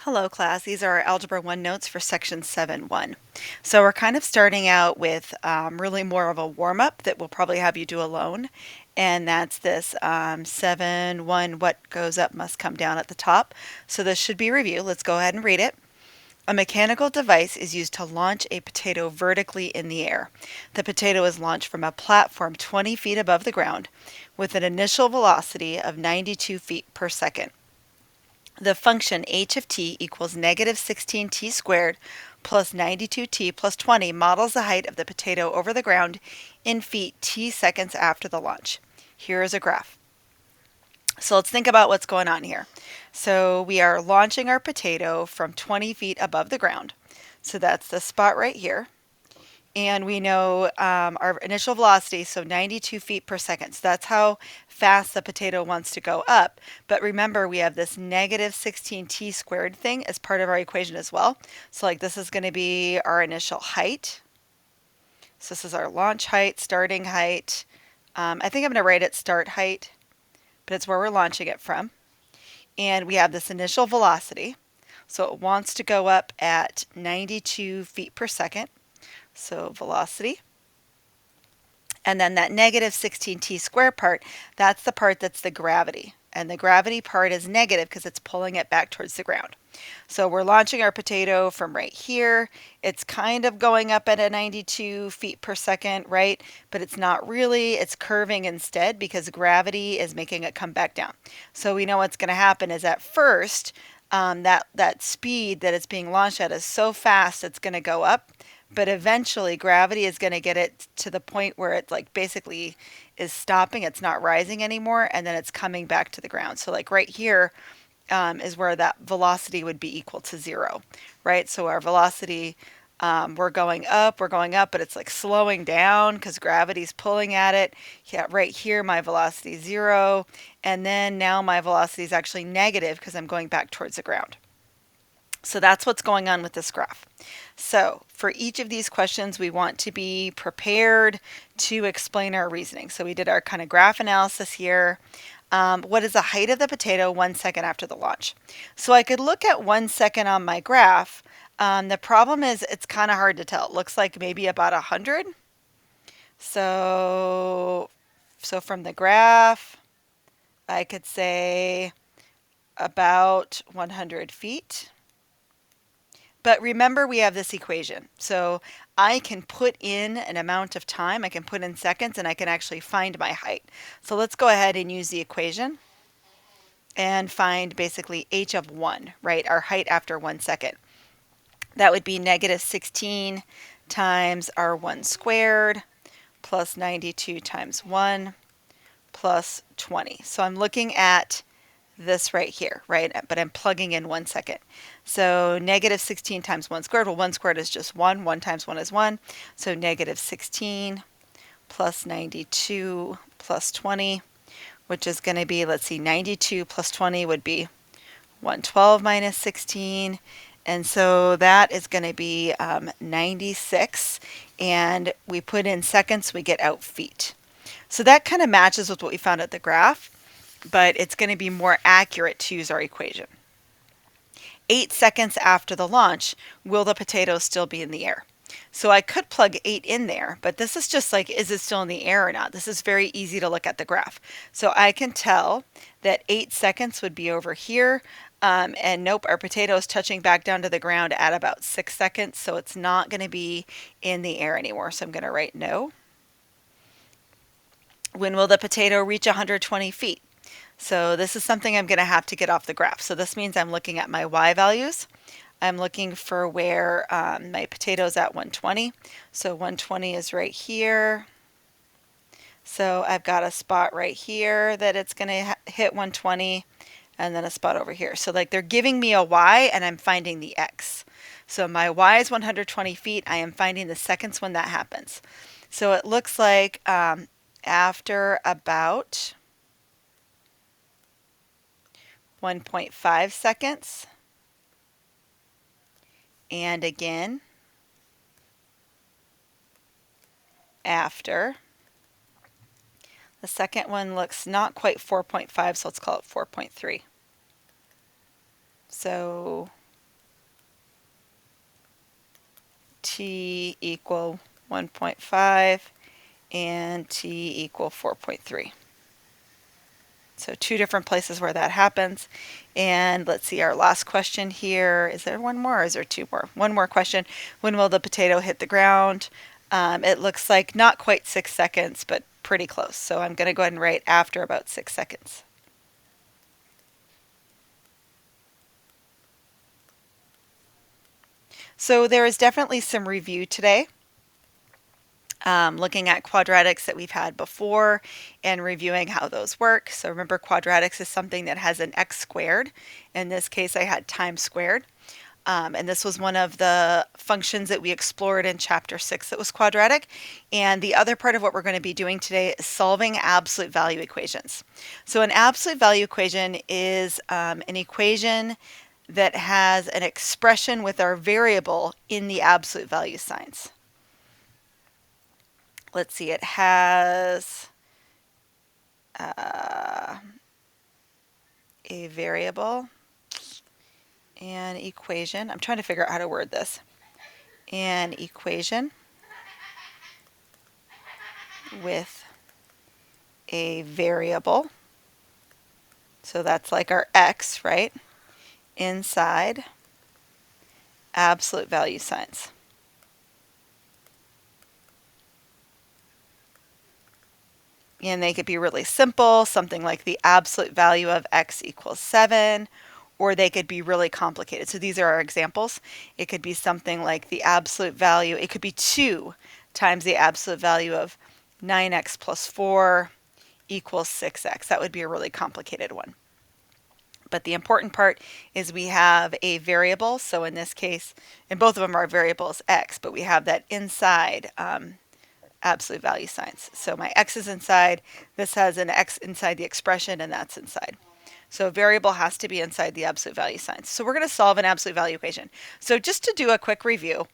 Hello class, these are our Algebra 1 notes for section 7-1. So we're kind of starting out with really more of a warm-up that we'll probably have you do alone. And that's this 7-1, what goes up must come down at the top. So this should be review. Let's go ahead and read it. A mechanical device is used to launch a potato vertically in the air. The potato is launched from a platform 20 feet above the ground with an initial velocity of 92 feet per second. The function h of t equals negative 16t squared plus 92t plus 20 models the height of the potato over the ground in feet t seconds after the launch. Here is a graph. So let's think about what's going on here. So we are launching our potato from 20 feet above the ground. So that's the spot right here. And we know our initial velocity, so 92 feet per second. So that's how fast the potato wants to go up. But remember, we have this negative 16t squared thing as part of our equation as well. So like this is going to be our initial height. So this is our launch height, starting height. I think I'm going to write it start height, but it's where we're launching it from. And we have this initial velocity. So it wants to go up at 92 feet per second. So velocity. And then that negative 16t squared part, that's the part that's the gravity. And the gravity part is negative because it's pulling it back towards the ground. So we're launching our potato from right here. It's kind of going up at a 92 feet per second, right? But it's not really. It's curving instead because gravity is making it come back down. So we know what's going to happen is at first, that speed that it's being launched at is so fast it's going to go up, but eventually gravity is going to get it to the point where it like basically is stopping. It's not rising anymore, and then it's coming back to the ground. So like right here is where that velocity would be equal to 0, right? So our velocity, we're going up, but it's like slowing down because gravity's pulling at it. Yeah, right here my velocity is 0, and then now my velocity is actually negative because I'm going back towards the ground. So that's what's going on with this graph. So for each of these questions, we want to be prepared to explain our reasoning. So we did our kind of graph analysis here. What is the height of the potato 1 second after the launch? So I could look at 1 second on my graph. The problem is it's kind of hard to tell. It looks like maybe about 100. So from the graph, I could say about 100 feet. But remember, we have this equation. So I can put in an amount of time, I can put in seconds, and I can actually find my height. So let's go ahead and use the equation and find basically h of 1, right? Our height after 1 second. That would be negative 16 times our 1 squared plus 92 times 1 plus 20. So I'm looking at this right here, right? But I'm plugging in 1 second. So negative 16 times 1 squared. Well, 1 squared is just 1. 1 times 1 is 1. So negative 16 plus 92 plus 20, which is going to be, let's see, 92 plus 20 would be 112 minus 16. And so that is going to be 96. And we put in seconds, we get out feet. So that kind of matches with what we found at the graph, but it's going to be more accurate to use our equation. 8 seconds after the launch, will the potato still be in the air? So I could plug 8 in there, but this is just like, is it still in the air or not? This is very easy to look at the graph. So I can tell that 8 seconds would be over here. And nope, our potato is touching back down to the ground at about 6 seconds. So it's not going to be in the air anymore. So I'm going to write no. When will the potato reach 120 feet? So this is something I'm going to have to get off the graph. So this means I'm looking at my y values. I'm looking for where my potato's at 120. So 120 is right here. So I've got a spot right here that it's going to hit 120, and then a spot over here. So like they're giving me a y and I'm finding the x. So my y is 120 feet. I am finding the seconds when that happens. So it looks like after about 1.5 seconds, and again after. The second one looks not quite 4.5, so let's call it 4.3. So t equal 1.5 and t equal 4.3. So two different places where that happens. And let's see our last question here. Is there one more or is there two more? One more question. When will the potato hit the ground? It looks like not quite 6 seconds, but pretty close. So I'm going to go ahead and write after about 6 seconds. So there is definitely some review today. Looking at quadratics that we've had before and reviewing how those work. So remember, quadratics is something that has an x squared. In this case, I had times squared. And this was one of the functions that we explored in chapter 6 that was quadratic. And the other part of what we're going to be doing today is solving absolute value equations. So an absolute value equation is an equation that has an expression with our variable in the absolute value signs. Let's see, it has a variable, an equation. I'm trying to figure out how to word this. An equation with a variable. So that's like our x, right? Inside absolute value signs. And they could be really simple, something like the absolute value of x equals 7, or they could be really complicated. So these are our examples. It could be something like the absolute value, it could be 2 times the absolute value of 9x plus 4 equals 6x. That would be a really complicated one. But the important part is we have a variable. So in this case, and both of them are variables x, but we have that inside absolute value signs. So my x is inside, this has an x inside the expression, and that's inside. So a variable has to be inside the absolute value signs. So we're going to solve an absolute value equation. So just to do a quick review,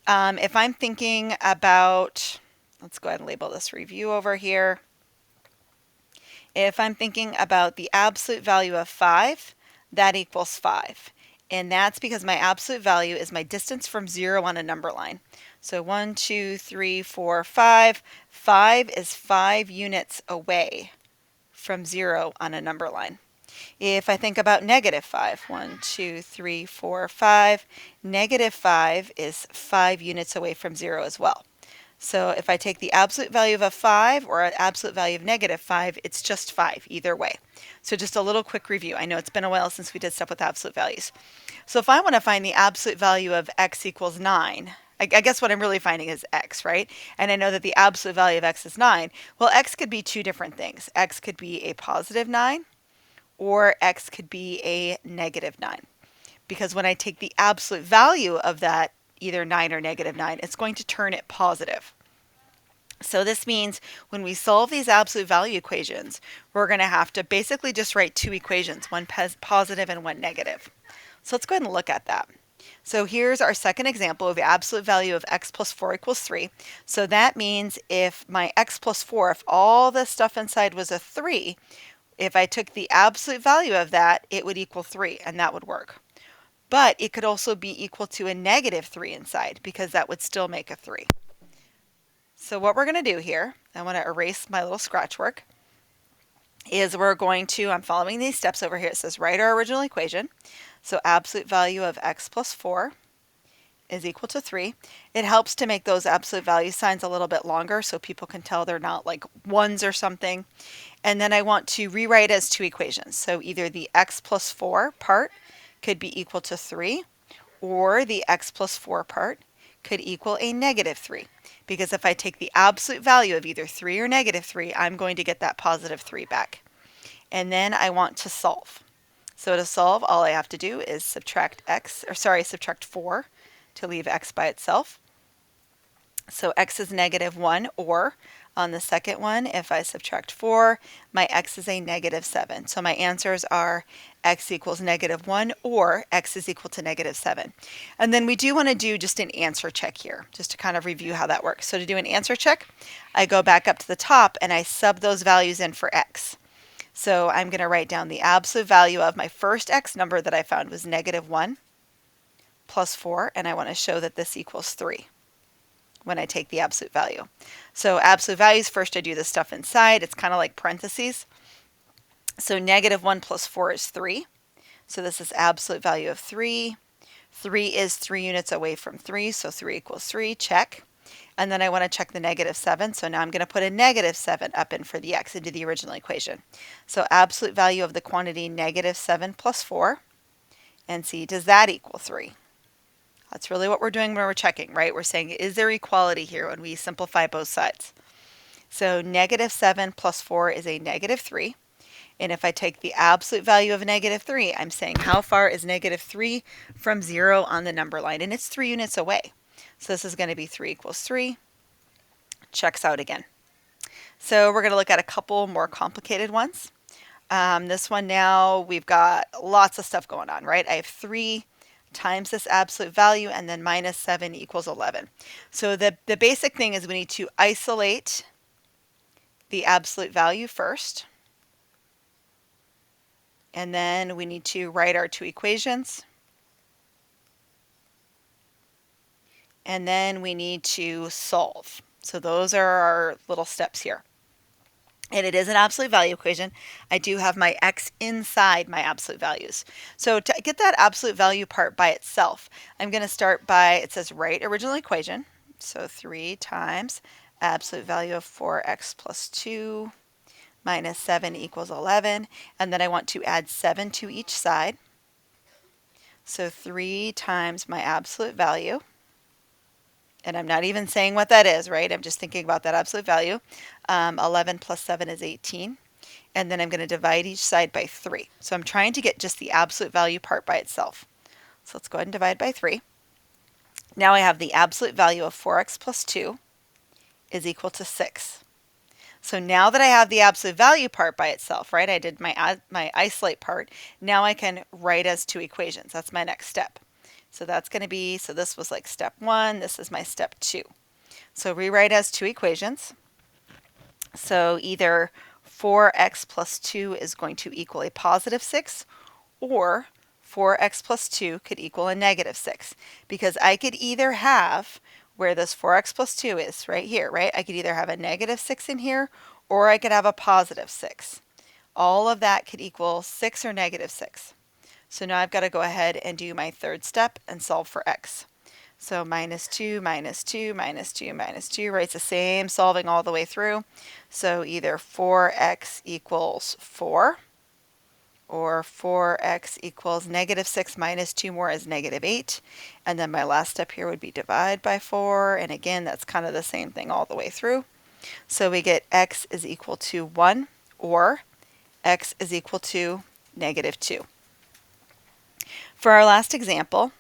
if I'm thinking about, let's go ahead and label this review over here. If I'm thinking about the absolute value of 5, that equals 5. And that's because my absolute value is my distance from 0 on a number line. So 1, 2, 3, 4, 5. 5 is 5 units away from 0 on a number line. If I think about negative 5, 1, 2, 3, 4, 5, negative 5 is 5 units away from 0 as well. So if I take the absolute value of a 5 or an absolute value of negative 5, it's just 5 either way. So just a little quick review. I know it's been a while since we did stuff with absolute values. So if I want to find the absolute value of x equals 9, I guess what I'm really finding is x, right? And I know that the absolute value of x is 9. Well, x could be two different things. X could be a positive 9 or x could be a negative 9. Because when I take the absolute value of that either 9 or negative 9, it's going to turn it positive. So this means when we solve these absolute value equations, we're going to have to basically just write two equations, one positive and one negative. So let's go ahead and look at that. So here's our second example of the absolute value of x plus 4 equals 3. So that means if my x plus 4, if all the stuff inside was a 3, if I took the absolute value of that, it would equal 3, and that would work. But it could also be equal to a negative 3 inside, because that would still make a 3. So what we're going to do here, I want to erase my little scratch work, is we're going to, I'm following these steps over here. It says write our original equation. So absolute value of x plus 4 is equal to 3. It helps to make those absolute value signs a little bit longer so people can tell they're not like ones or something. And then I want to rewrite as two equations. So either the x plus 4 part could be equal to 3, or the x plus 4 part could equal a negative 3. Because if I take the absolute value of either 3 or negative 3, I'm going to get that positive 3 back. And then I want to solve. So to solve, all I have to do is subtract 4 to leave x by itself. So x is negative 1, or on the second one, if I subtract 4, my x is a negative 7. So my answers are x equals negative 1 or x is equal to negative 7. And then we do want to do just an answer check here, just to kind of review how that works. So to do an answer check, I go back up to the top and I sub those values in for x. So I'm going to write down the absolute value of my first x number that I found was negative 1 plus 4, and I want to show that this equals 3. when I take the absolute value. So absolute values, first I do the stuff inside. It's kind of like parentheses. So -1 plus 4 is 3. So this is absolute value of 3. 3 is 3 units away from 3, so 3 equals 3, check. And then I want to check the -7, so now I'm going to put a -7 up in for the x into the original equation. So absolute value of the quantity -7 plus 4, and see, does that equal 3? That's really what we're doing when we're checking, right? We're saying, is there equality here when we simplify both sides? So -7 plus 4 is a -3. And if I take the absolute value of -3, I'm saying how far is -3 from 0 on the number line? And it's 3 units away. So this is going to be 3 equals 3. Checks out again. So we're going to look at a couple more complicated ones. This one now, we've got lots of stuff going on, right? I have 3 times this absolute value, and then -7 equals 11. So the basic thing is we need to isolate the absolute value first. And then we need to write our two equations. And then we need to solve. So those are our little steps here. And it is an absolute value equation. I do have my x inside my absolute values. So to get that absolute value part by itself, I'm going to start by, it says write original equation. So 3 times absolute value of 4x plus 2 minus 7 equals 11. And then I want to add 7 to each side. So 3 times my absolute value. And I'm not even saying what that is, right? I'm just thinking about that absolute value. 11 plus 7 is 18. And then I'm going to divide each side by 3. So I'm trying to get just the absolute value part by itself. So let's go ahead and divide by 3. Now I have the absolute value of 4x plus 2 is equal to 6. So now that I have the absolute value part by itself, right? I did my isolate part. Now I can write as two equations. That's my next step. So that's going to be, so this was like step 1, this is my step 2. So rewrite as two equations. So either 4x plus 2 is going to equal a positive 6, or 4x plus 2 could equal a negative 6. Because I could either have, where this 4x plus 2 is, right here, right? I could either have a negative 6 in here, or I could have a positive 6. All of that could equal 6 or negative 6. So now I've got to go ahead and do my third step and solve for x. So -2, -2, -2, -2, right? It's the same solving all the way through. So either 4x equals 4, or 4x equals -6 minus 2 more is -8. And then my last step here would be divide by 4. And again, that's kind of the same thing all the way through. So we get x is equal to 1, or x is equal to -2. For our last example,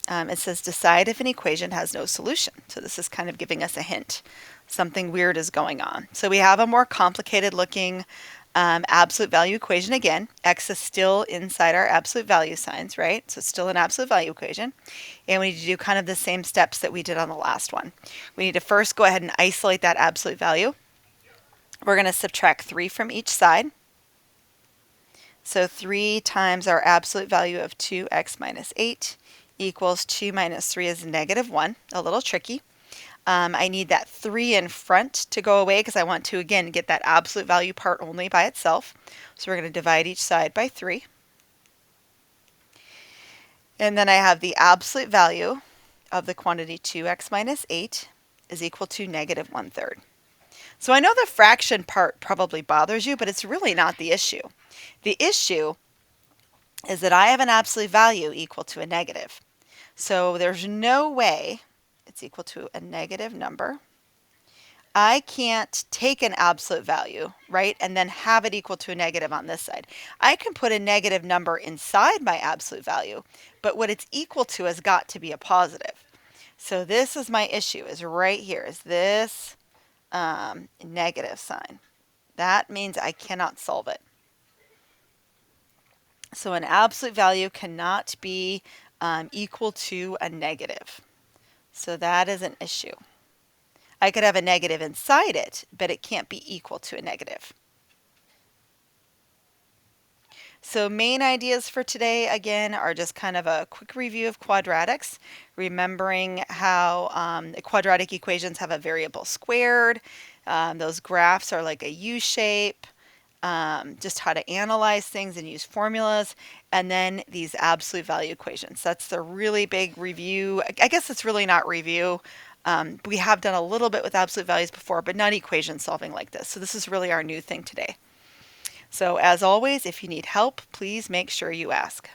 it says decide if an equation has no solution. So this is kind of giving us a hint. Something weird is going on. So we have a more complicated looking absolute value equation again. X is still inside our absolute value signs, right? So it's still an absolute value equation. And we need to do kind of the same steps that we did on the last one. We need to first go ahead and isolate that absolute value. We're going to subtract 3 from each side. So 3 times our absolute value of 2x minus 8 equals 2 minus 3 is -1. A little tricky. I need that 3 in front to go away because I want to, again, get that absolute value part only by itself. So we're going to divide each side by 3. And then I have the absolute value of the quantity 2x minus 8 is equal to -1/3. So I know the fraction part probably bothers you, but it's really not the issue. The issue is that I have an absolute value equal to a negative. So there's no way it's equal to a negative number. I can't take an absolute value, right, and then have it equal to a negative on this side. I can put a negative number inside my absolute value, but what it's equal to has got to be a positive. So this is my issue, is right here, is this negative sign. That means I cannot solve it. So an absolute value cannot be equal to a negative. So that is an issue. I could have a negative inside it, but it can't be equal to a negative. So main ideas for today, again, are just kind of a quick review of quadratics, remembering how quadratic equations have a variable squared. Those graphs are like a U shape. Just how to analyze things and use formulas, and then these absolute value equations. That's the really big review. I guess it's really not review. We have done a little bit with absolute values before, but not equation solving like this. So this is really our new thing today. So as always, if you need help, please make sure you ask.